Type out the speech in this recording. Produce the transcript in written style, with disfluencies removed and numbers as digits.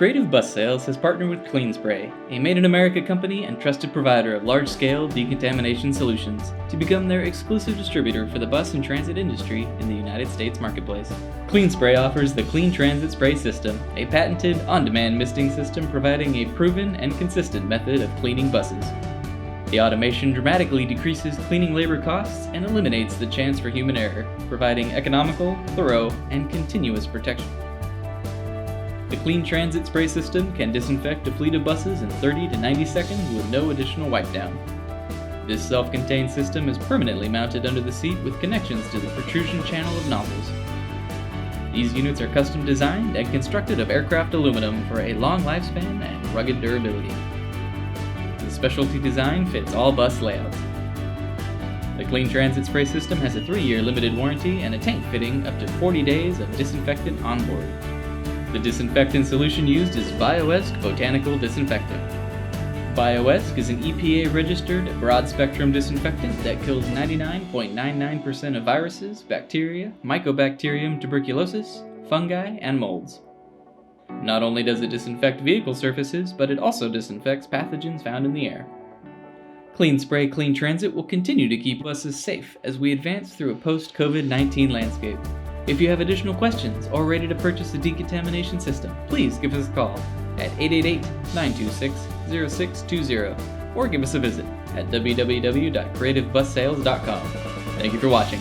Creative Bus Sales has partnered with CleanSpray, a made-in-America company and trusted provider of large-scale decontamination solutions, to become their exclusive distributor for the bus and transit industry in the United States marketplace. CleanSpray offers the CleanTransit Spray System, a patented, on-demand misting system providing a proven and consistent method of cleaning buses. The automation dramatically decreases cleaning labor costs and eliminates the chance for human error, providing economical, thorough, and continuous protection. The CleanTransit Spray System can disinfect a fleet of buses in 30 to 90 seconds with no additional wipe down. This self-contained system is permanently mounted under the seat with connections to the protrusion channel of nozzles. These units are custom designed and constructed of aircraft aluminum for a long lifespan and rugged durability. The specialty design fits all bus layouts. The CleanTransit Spray System has a 3-year limited warranty and a tank fitting up to 40 days of disinfectant on board. The disinfectant solution used is Bioesk Botanical Disinfectant. Bioesk is an EPA-registered, broad-spectrum disinfectant that kills 99.99% of viruses, bacteria, Mycobacterium tuberculosis, fungi, and molds. Not only does it disinfect vehicle surfaces, but it also disinfects pathogens found in the air. CleanSpray CleanTransit will continue to keep buses safe as we advance through a post-COVID-19 landscape. If you have additional questions or ready to purchase a decontamination system, please give us a call at 888-926-0620 or give us a visit at www.creativebussales.com. Thank you for watching.